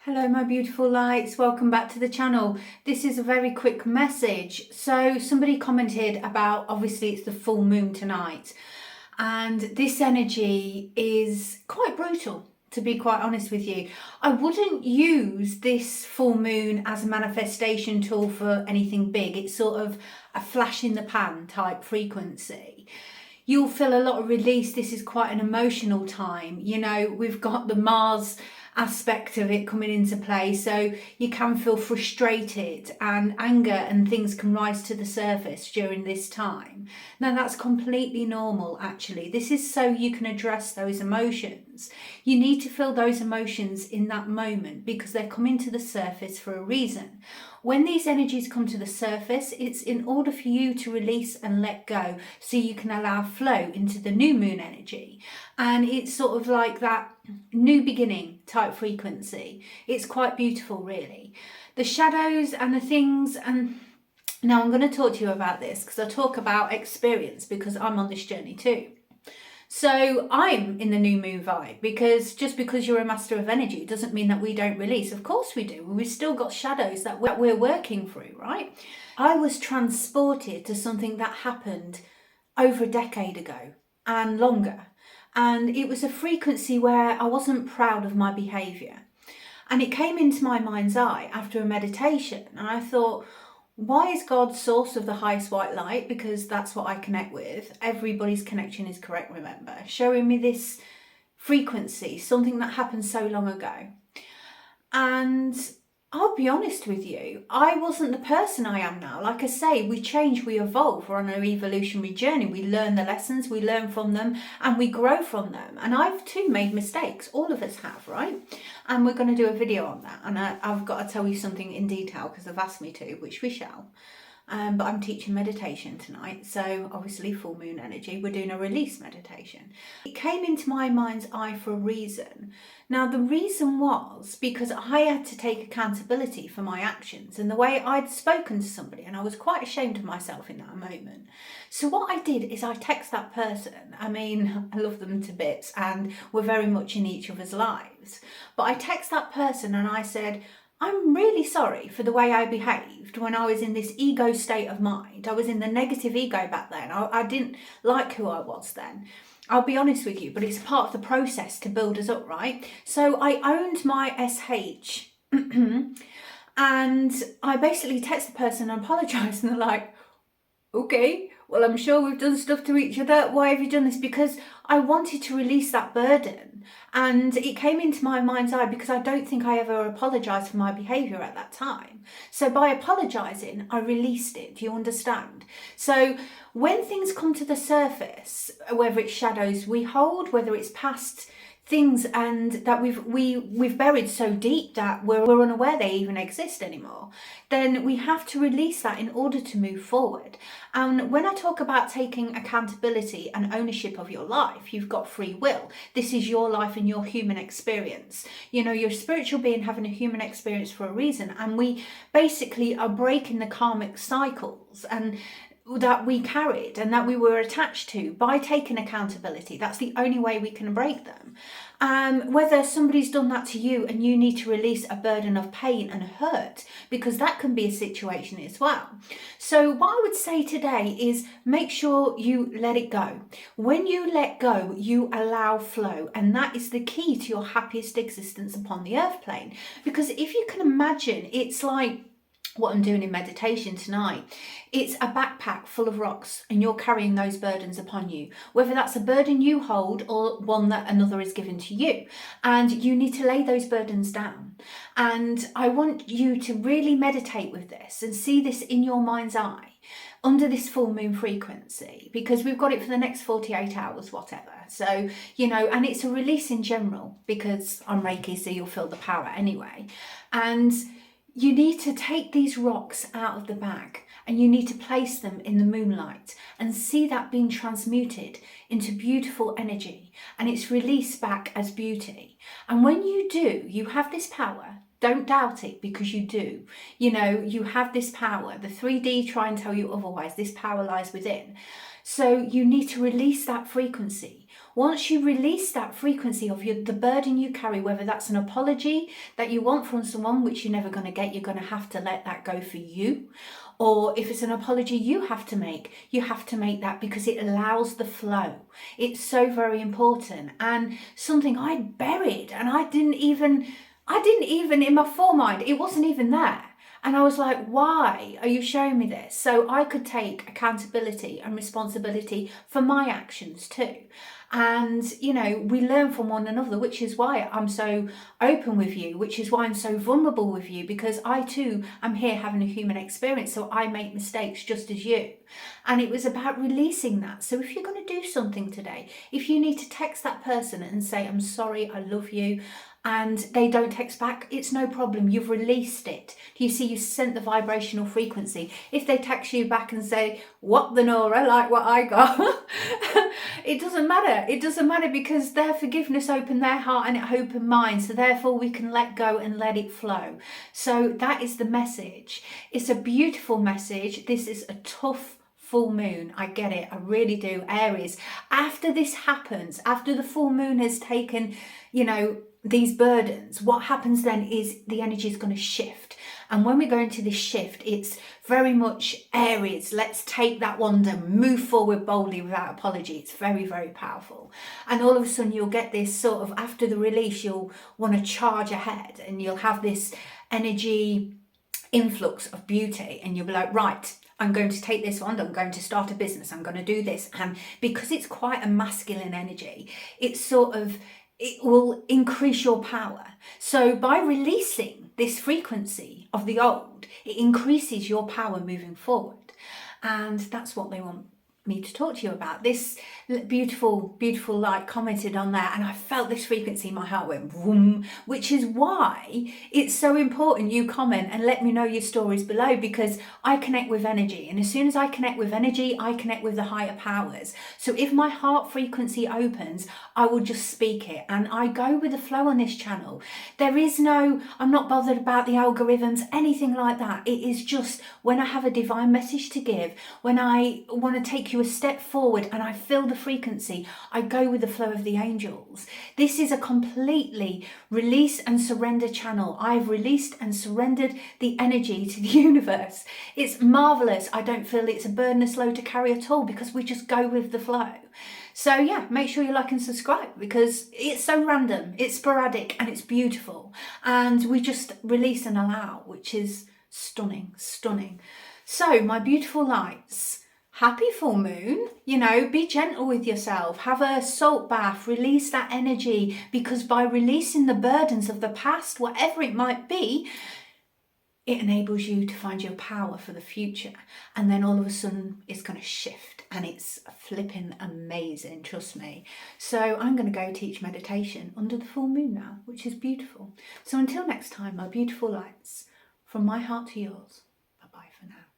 Hello my beautiful lights, welcome back to the channel. This is a very quick message. So somebody commented about, obviously it's the full moon tonight, and this energy is quite brutal, to be quite honest with you. I wouldn't use this full moon as a manifestation tool for anything big. It's sort of a flash in the pan type frequency. You'll feel a lot of release. This is quite an emotional time. You know, we've got the Mars aspect of it coming into play, so you can feel frustrated and anger, and things can rise to the surface during this time. Now that's completely normal. Actually, this is so you can address those emotions. You need to feel those emotions in that moment because they're coming to the surface for a reason. When these energies come to the surface, it's in order for you to release and let go so you can allow flow into the new moon energy. And it's sort of like that new beginning type frequency. It's quite beautiful, really. The shadows and the things, and now I'm going to talk to you about this because I talk about experience because I'm on this journey too. So I'm in the new moon vibe, because just because you're a master of energy doesn't mean that we don't release. Of course we do. We've still got shadows that we're working through, right? I was transported to something that happened over a decade ago and longer. And it was a frequency where I wasn't proud of my behaviour. And it came into my mind's eye after a meditation. And I thought, why is God source of the highest white light? Because that's what I connect with. Everybody's connection is correct, remember. Showing me this frequency, something that happened so long ago. And I'll be honest with you, I wasn't the person I am now. Like I say, we change, we evolve. We're on an evolutionary journey. We learn the lessons, we learn from them, and we grow from them. And I've too made mistakes. All of us have, right? And we're going to do a video on that. And I've got to tell you something in detail because they've asked me to, which we shall. But I'm teaching meditation tonight, so obviously full moon energy, we're doing a release meditation. It came into my mind's eye for a reason. Now the reason was because I had to take accountability for my actions and the way I'd spoken to somebody, and I was quite ashamed of myself in that moment. So what I did is I text that person. I mean, I love them to bits and we're very much in each other's lives, but I text that person and I said, I'm really sorry for the way I behaved when I was in this ego state of mind. I was in the negative ego back then. I didn't like who I was then. I'll be honest with you, but it's part of the process to build us up, right? So I owned my SH and I basically text the person and apologised, and they're like, okay, well, I'm sure we've done stuff to each other. Why have you done this? Because I wanted to release that burden. And it came into my mind's eye because I don't think I ever apologised for my behaviour at that time. So by apologising, I released it. Do you understand? So when things come to the surface, whether it's shadows we hold, whether it's past things and that we've buried so deep that we're unaware they even exist anymore, then we have to release that in order to move forward. And when I talk about taking accountability and ownership of your life, you've got free will. This is your life and your human experience. You know, you're a spiritual being having a human experience for a reason, and we basically are breaking the karmic cycles and that we carried and that we were attached to by taking accountability. That's the only way we can break them. Whether somebody's done that to you and you need to release a burden of pain and hurt, because that can be a situation as well. So what I would say today is make sure you let it go. When you let go, you allow flow, and that is the key to your happiest existence upon the earth plane. Because if you can imagine, it's like what I'm doing in meditation tonight. It's a backpack full of rocks and you're carrying those burdens upon you, whether that's a burden you hold or one that another is given to you, and you need to lay those burdens down. And I want you to really meditate with this and see this in your mind's eye under this full moon frequency, because we've got it for the next 48 hours, whatever. So, you know, and it's a release in general because I'm Reiki, so you'll feel the power anyway. And you need to take these rocks out of the bag and you need to place them in the moonlight and see that being transmuted into beautiful energy, and it's released back as beauty. And when you do, you have this power. Don't doubt it, because you do. You know, you have this power. The 3D try and tell you otherwise. This power lies within. So you need to release that frequency. Once you release that frequency of the burden you carry, whether that's an apology that you want from someone, which you're never going to get, you're going to have to let that go for you. Or if it's an apology you have to make that because it allows the flow. It's so very important, and something I buried, and I didn't even in my foremind, it wasn't even there. And I was like, why are you showing me this? So I could take accountability and responsibility for my actions too. And, you know, we learn from one another, which is why I'm so open with you, which is why I'm so vulnerable with you, because I too am here having a human experience. So I make mistakes just as you. And it was about releasing that. So if you're going to do something today, if you need to text that person and say, I'm sorry, I love you, and they don't text back, it's no problem. You've released it. You see, you sent the vibrational frequency. If they text you back and say, what the Nora, like what I got, it doesn't matter. It doesn't matter, because their forgiveness opened their heart and it opened mine. So therefore we can let go and let it flow. So that is the message. It's a beautiful message. This is a tough full moon. I get it. I really do. Aries. After this happens, after the full moon has taken, you know, these burdens, what happens then is the energy is going to shift. And when we go into this shift, it's very much Aries. Let's take that wand and move forward boldly without apology. It's very, very powerful. And all of a sudden you'll get this sort of, after the release, you'll want to charge ahead and you'll have this energy influx of beauty, and you'll be like, right, I'm going to take this wand, I'm going to start a business, I'm going to do this. And because it's quite a masculine energy, it's sort of, it will increase your power. So by releasing this frequency of the old, it increases your power moving forward. And that's what they want me to talk to you about. This beautiful, beautiful light commented on that, and I felt this frequency, my heart went boom, which is why it's so important you comment and let me know your stories below, because I connect with energy, and as soon as I connect with energy, I connect with the higher powers. So if my heart frequency opens, I will just speak it, and I go with the flow on this channel. There is no, I'm not bothered about the algorithms, anything like that. It is just when I have a divine message to give, when I want to take you a step forward and I feel the frequency, I go with the flow of the angels. This is a completely release and surrender channel. I've released and surrendered the energy to the universe. It's marvelous. I don't feel it's a burdenous load to carry at all, because we just go with the flow. So yeah, make sure you like and subscribe, because it's so random, it's sporadic, and it's beautiful. And we just release and allow, which is stunning, stunning. So my beautiful lights, happy full moon. You know, be gentle with yourself, have a salt bath, release that energy, because by releasing the burdens of the past, whatever it might be, it enables you to find your power for the future. And then all of a sudden it's going to shift, and it's flipping amazing, trust me. So I'm going to go teach meditation under the full moon now, which is beautiful. So until next time, my beautiful lights, from my heart to yours, bye bye for now.